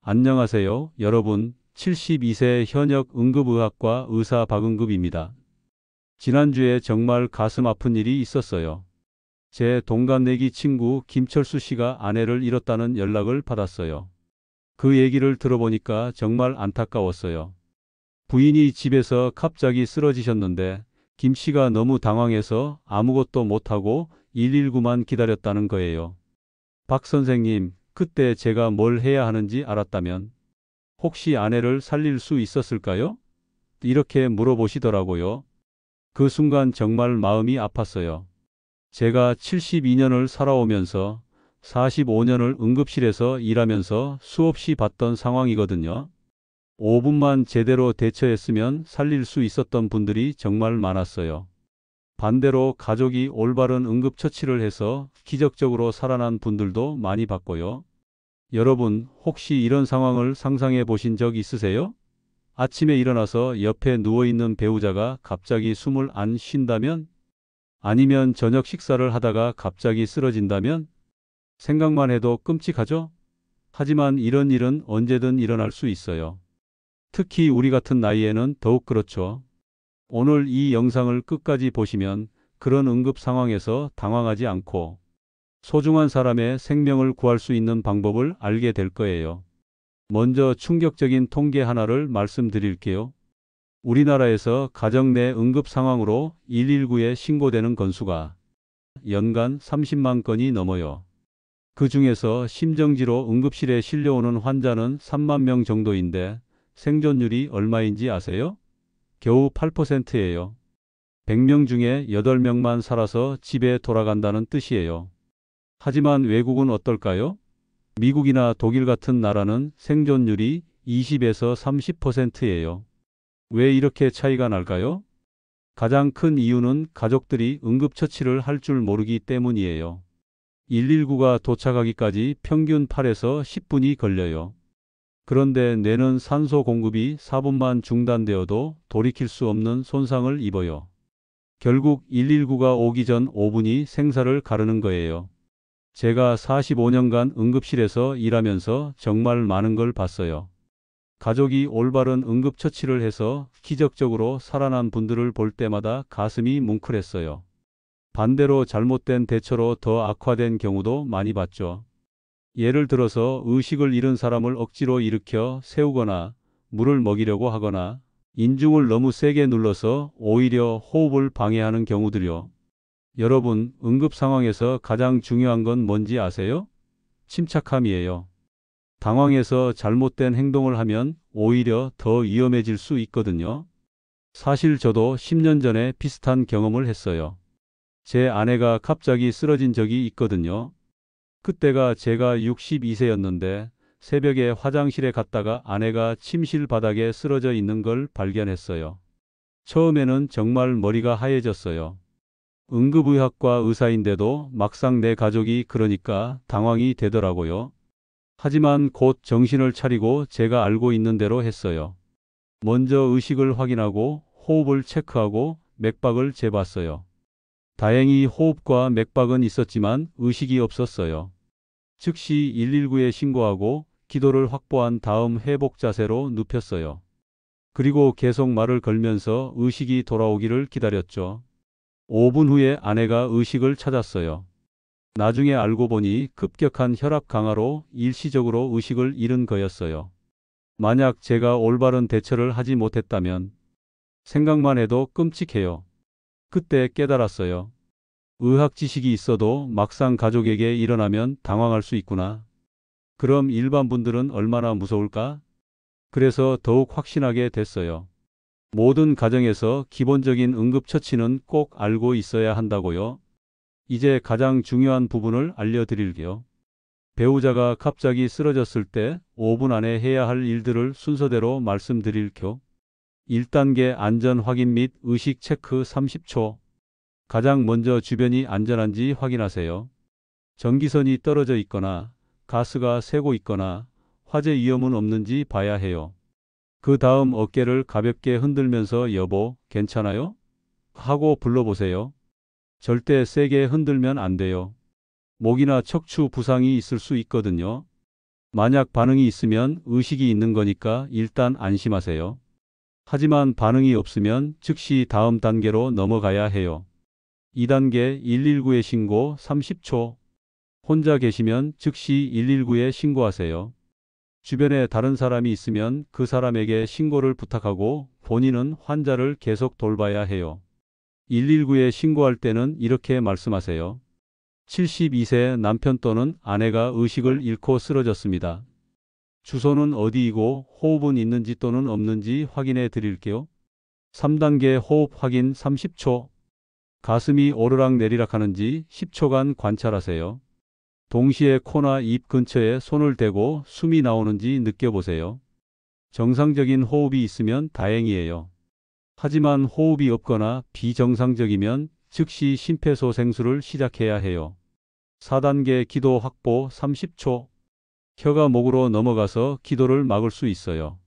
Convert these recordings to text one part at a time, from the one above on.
안녕하세요, 여러분. 72세 현역 응급의학과 의사 박응급입니다. 지난주에 정말 가슴 아픈 일이 있었어요. 제 동갑내기 친구 김철수 씨가 아내를 잃었다는 연락을 받았어요. 그 얘기를 들어보니까 정말 안타까웠어요. 부인이 집에서 갑자기 쓰러지셨는데 김 씨가 너무 당황해서 아무것도 못하고 119만 기다렸다는 거예요. 박 선생님, 그때 제가 뭘 해야 하는지 알았다면 혹시 아내를 살릴 수 있었을까요? 이렇게 물어보시더라고요. 그 순간 정말 마음이 아팠어요. 제가 72년을 살아오면서 45년을 응급실에서 일하면서 수없이 봤던 상황이거든요. 5분만 제대로 대처했으면 살릴 수 있었던 분들이 정말 많았어요. 반대로 가족이 올바른 응급처치를 해서 기적적으로 살아난 분들도 많이 봤고요. 여러분, 혹시 이런 상황을 상상해 보신 적 있으세요? 아침에 일어나서 옆에 누워있는 배우자가 갑자기 숨을 안 쉰다면? 아니면 저녁 식사를 하다가 갑자기 쓰러진다면? 생각만 해도 끔찍하죠? 하지만 이런 일은 언제든 일어날 수 있어요. 특히 우리 같은 나이에는 더욱 그렇죠. 오늘 이 영상을 끝까지 보시면 그런 응급 상황에서 당황하지 않고 소중한 사람의 생명을 구할 수 있는 방법을 알게 될 거예요. 먼저 충격적인 통계 하나를 말씀드릴게요. 우리나라에서 가정 내 응급 상황으로 119에 신고되는 건수가 연간 30만 건이 넘어요. 그 중에서 심정지로 응급실에 실려오는 환자는 3만 명 정도인데 생존율이 얼마인지 아세요? 겨우 8%예요. 100명 중에 8명만 살아서 집에 돌아간다는 뜻이에요. 하지만 외국은 어떨까요? 미국이나 독일 같은 나라는 생존율이 20에서 30%예요. 왜 이렇게 차이가 날까요? 가장 큰 이유는 가족들이 응급처치를 할 줄 모르기 때문이에요. 119가 도착하기까지 평균 8에서 10분이 걸려요. 그런데 뇌는 산소 공급이 4분만 중단되어도 돌이킬 수 없는 손상을 입어요. 결국 119가 오기 전 5분이 생사를 가르는 거예요. 제가 45년간 응급실에서 일하면서 정말 많은 걸 봤어요. 가족이 올바른 응급처치를 해서 기적적으로 살아난 분들을 볼 때마다 가슴이 뭉클했어요. 반대로 잘못된 대처로 더 악화된 경우도 많이 봤죠. 예를 들어서 의식을 잃은 사람을 억지로 일으켜 세우거나 물을 먹이려고 하거나 인중을 너무 세게 눌러서 오히려 호흡을 방해하는 경우들요. 여러분, 응급 상황에서 가장 중요한 건 뭔지 아세요? 침착함이에요. 당황해서 잘못된 행동을 하면 오히려 더 위험해질 수 있거든요. 사실 저도 10년 전에 비슷한 경험을 했어요. 제 아내가 갑자기 쓰러진 적이 있거든요. 그때가 제가 62세였는데 새벽에 화장실에 갔다가 아내가 침실 바닥에 쓰러져 있는 걸 발견했어요. 처음에는 정말 머리가 하얘졌어요. 응급의학과 의사인데도 막상 내 가족이 그러니까 당황이 되더라고요. 하지만 곧 정신을 차리고 제가 알고 있는 대로 했어요. 먼저 의식을 확인하고 호흡을 체크하고 맥박을 재봤어요. 다행히 호흡과 맥박은 있었지만 의식이 없었어요. 즉시 119에 신고하고 기도를 확보한 다음 회복 자세로 눕혔어요. 그리고 계속 말을 걸면서 의식이 돌아오기를 기다렸죠. 5분 후에 아내가 의식을 찾았어요. 나중에 알고 보니 급격한 혈압 강화로 일시적으로 의식을 잃은 거였어요. 만약 제가 올바른 대처를 하지 못했다면 생각만 해도 끔찍해요. 그때 깨달았어요. 의학 지식이 있어도 막상 가족에게 일어나면 당황할 수 있구나. 그럼 일반 분들은 얼마나 무서울까? 그래서 더욱 확신하게 됐어요. 모든 가정에서 기본적인 응급처치는 꼭 알고 있어야 한다고요. 이제 가장 중요한 부분을 알려드릴게요. 배우자가 갑자기 쓰러졌을 때 5분 안에 해야 할 일들을 순서대로 말씀드릴게요. 1단계 안전 확인 및 의식 체크 30초. 가장 먼저 주변이 안전한지 확인하세요. 전기선이 떨어져 있거나 가스가 새고 있거나 화재 위험은 없는지 봐야 해요. 그 다음 어깨를 가볍게 흔들면서 여보, 괜찮아요? 하고 불러보세요. 절대 세게 흔들면 안 돼요. 목이나 척추 부상이 있을 수 있거든요. 만약 반응이 있으면 의식이 있는 거니까 일단 안심하세요. 하지만 반응이 없으면 즉시 다음 단계로 넘어가야 해요. 2단계 119에 신고 30초. 혼자 계시면 즉시 119에 신고하세요. 주변에 다른 사람이 있으면 그 사람에게 신고를 부탁하고 본인은 환자를 계속 돌봐야 해요. 119에 신고할 때는 이렇게 말씀하세요. 72세 남편 또는 아내가 의식을 잃고 쓰러졌습니다. 주소는 어디이고 호흡은 있는지 또는 없는지 확인해 드릴게요. 3단계 호흡 확인 30초. 가슴이 오르락 내리락 하는지 10초간 관찰하세요. 동시에 코나 입 근처에 손을 대고 숨이 나오는지 느껴보세요. 정상적인 호흡이 있으면 다행이에요. 하지만 호흡이 없거나 비정상적이면 즉시 심폐소생술을 시작해야 해요. 4단계 기도 확보 30초. 혀가 목으로 넘어가서 기도를 막을 수 있어요.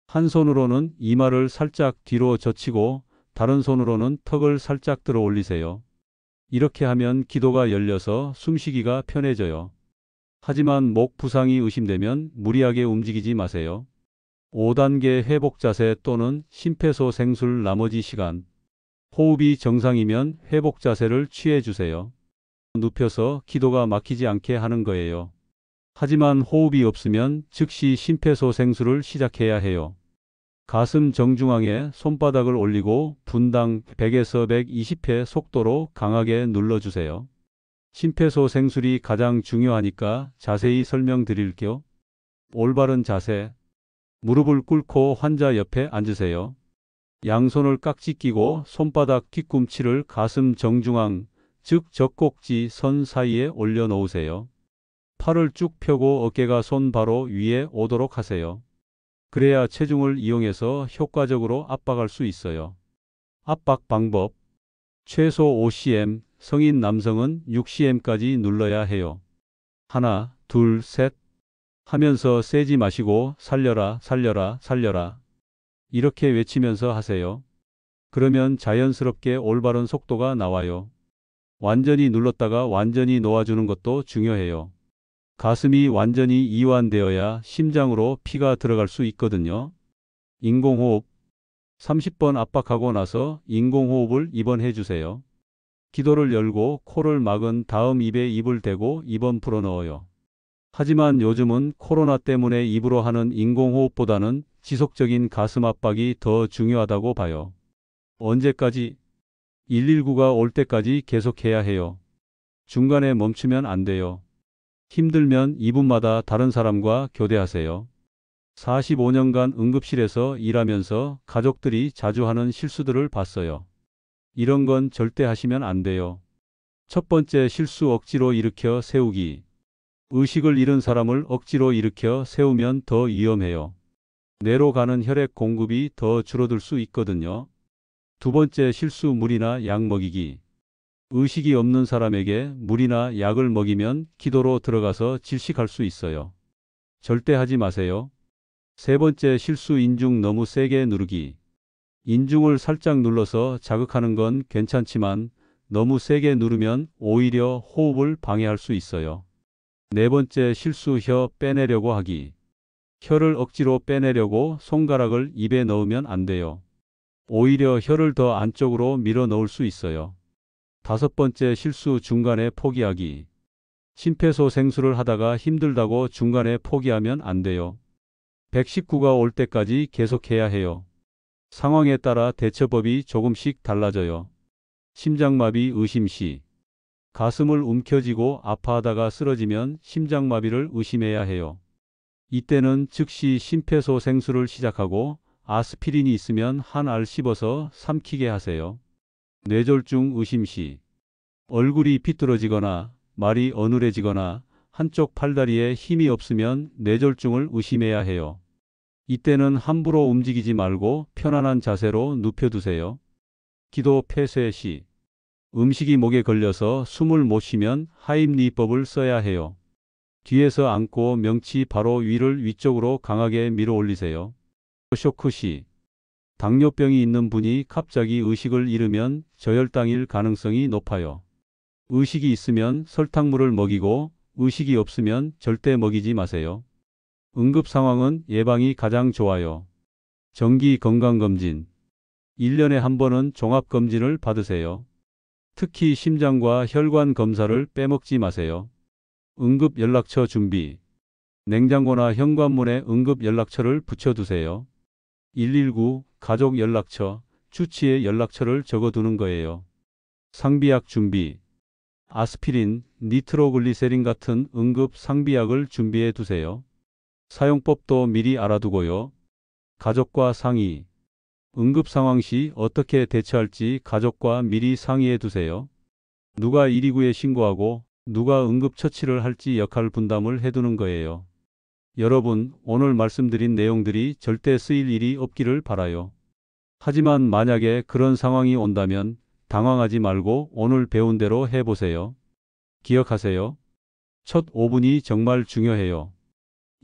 한 손으로는 이마를 살짝 뒤로 젖히고 다른 손으로는 턱을 살짝 들어 올리세요. 이렇게 하면 기도가 열려서 숨쉬기가 편해져요. 하지만 목 부상이 의심되면 무리하게 움직이지 마세요. 5단계 회복 자세 또는 심폐소생술 나머지 시간. 호흡이 정상이면 회복 자세를 취해 주세요. 눕혀서 기도가 막히지 않게 하는 거예요. 하지만 호흡이 없으면 즉시 심폐소생술을 시작해야 해요. 가슴 정중앙에 손바닥을 올리고 분당 100에서 120회 속도로 강하게 눌러주세요. 심폐소생술이 가장 중요하니까 자세히 설명드릴게요. 올바른 자세. 무릎을 꿇고 환자 옆에 앉으세요. 양손을 깍지 끼고 손바닥 뒤꿈치를 가슴 정중앙, 즉 젖꼭지 선 사이에 올려놓으세요. 팔을 쭉 펴고 어깨가 손 바로 위에 오도록 하세요. 그래야 체중을 이용해서 효과적으로 압박할 수 있어요. 압박 방법. 최소 5cm, 성인 남성은 6cm까지 눌러야 해요. 하나, 둘, 셋 하면서 세지 마시고 살려라, 살려라, 살려라. 이렇게 외치면서 하세요. 그러면 자연스럽게 올바른 속도가 나와요. 완전히 눌렀다가 완전히 놓아주는 것도 중요해요. 가슴이 완전히 이완되어야 심장으로 피가 들어갈 수 있거든요. 인공호흡. 30번 압박하고 나서 인공호흡을 2번 해주세요. 기도를 열고 코를 막은 다음 입에 입을 대고 2번 불어넣어요. 하지만 요즘은 코로나 때문에 입으로 하는 인공호흡보다는 지속적인 가슴 압박이 더 중요하다고 봐요. 언제까지? 119가 올 때까지 계속해야 해요. 중간에 멈추면 안 돼요. 힘들면 2분마다 다른 사람과 교대하세요. 45년간 응급실에서 일하면서 가족들이 자주 하는 실수들을 봤어요. 이런 건 절대 하시면 안 돼요. 첫 번째 실수 억지로 일으켜 세우기. 의식을 잃은 사람을 억지로 일으켜 세우면 더 위험해요. 뇌로 가는 혈액 공급이 더 줄어들 수 있거든요. 두 번째 실수 물이나 약 먹이기. 의식이 없는 사람에게 물이나 약을 먹이면 기도로 들어가서 질식할 수 있어요. 절대 하지 마세요. 세 번째 실수 인중 너무 세게 누르기. 인중을 살짝 눌러서 자극하는 건 괜찮지만 너무 세게 누르면 오히려 호흡을 방해할 수 있어요. 네 번째 실수 혀 빼내려고 하기. 혀를 억지로 빼내려고 손가락을 입에 넣으면 안 돼요. 오히려 혀를 더 안쪽으로 밀어 넣을 수 있어요. 다섯 번째 실수 중간에 포기하기. 심폐소생술을 하다가 힘들다고 중간에 포기하면 안 돼요. 119가 올 때까지 계속해야 해요. 상황에 따라 대처법이 조금씩 달라져요. 심장마비 의심 시. 가슴을 움켜쥐고 아파하다가 쓰러지면 심장마비를 의심해야 해요. 이때는 즉시 심폐소생술을 시작하고 아스피린이 있으면 한 알 씹어서 삼키게 하세요. 뇌졸중 의심 시. 얼굴이 비뚤어지거나 말이 어눌해지거나 한쪽 팔다리에 힘이 없으면 뇌졸중을 의심해야 해요. 이때는 함부로 움직이지 말고 편안한 자세로 눕혀두세요. 기도 폐쇄 시. 음식이 목에 걸려서 숨을 못 쉬면 하임리법을 써야 해요. 뒤에서 안고 명치 바로 위를 위쪽으로 강하게 밀어 올리세요. 쇼크 시. 당뇨병이 있는 분이 갑자기 의식을 잃으면 저혈당일 가능성이 높아요. 의식이 있으면 설탕물을 먹이고 의식이 없으면 절대 먹이지 마세요. 응급 상황은 예방이 가장 좋아요. 정기 건강검진. 1년에 한 번은 종합검진을 받으세요. 특히 심장과 혈관 검사를 빼먹지 마세요. 응급 연락처 준비. 냉장고나 현관문에 응급 연락처를 붙여두세요. 119, 가족 연락처, 주치의 연락처를 적어두는 거예요. 상비약 준비. 아스피린, 니트로글리세린 같은 응급 상비약을 준비해 두세요. 사용법도 미리 알아두고요. 가족과 상의. 응급 상황 시 어떻게 대처할지 가족과 미리 상의해 두세요. 누가 119에 신고하고 누가 응급처치를 할지 역할 분담을 해두는 거예요. 여러분, 오늘 말씀드린 내용들이 절대 쓰일 일이 없기를 바라요. 하지만 만약에 그런 상황이 온다면 당황하지 말고 오늘 배운 대로 해보세요. 기억하세요. 첫 5분이 정말 중요해요.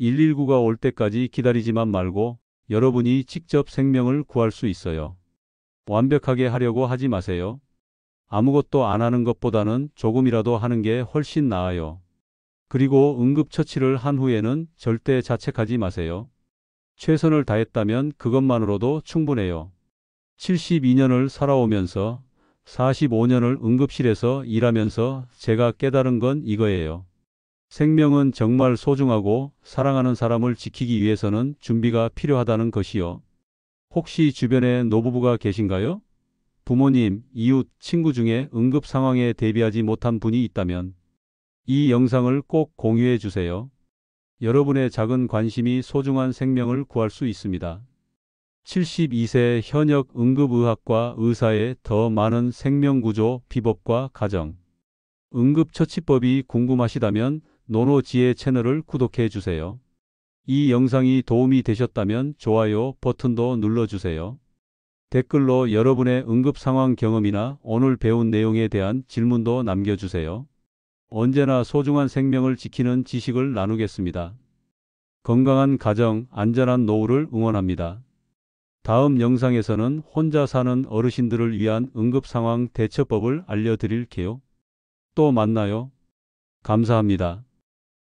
119가 올 때까지 기다리지만 말고 여러분이 직접 생명을 구할 수 있어요. 완벽하게 하려고 하지 마세요. 아무것도 안 하는 것보다는 조금이라도 하는 게 훨씬 나아요. 그리고 응급처치를 한 후에는 절대 자책하지 마세요. 최선을 다했다면 그것만으로도 충분해요. 72년을 살아오면서 45년을 응급실에서 일하면서 제가 깨달은 건 이거예요. 생명은 정말 소중하고 사랑하는 사람을 지키기 위해서는 준비가 필요하다는 것이요. 혹시 주변에 노부부가 계신가요? 부모님, 이웃, 친구 중에 응급 상황에 대비하지 못한 분이 있다면 이 영상을 꼭 공유해 주세요. 여러분의 작은 관심이 소중한 생명을 구할 수 있습니다. 72세 현역 응급의학과 의사의 더 많은 생명구조 비법과 가정. 응급처치법이 궁금하시다면 노노지혜 채널을 구독해 주세요. 이 영상이 도움이 되셨다면 좋아요 버튼도 눌러주세요. 댓글로 여러분의 응급 상황 경험이나 오늘 배운 내용에 대한 질문도 남겨주세요. 언제나 소중한 생명을 지키는 지식을 나누겠습니다. 건강한 가정, 안전한 노후를 응원합니다. 다음 영상에서는 혼자 사는 어르신들을 위한 응급 상황 대처법을 알려드릴게요. 또 만나요. 감사합니다.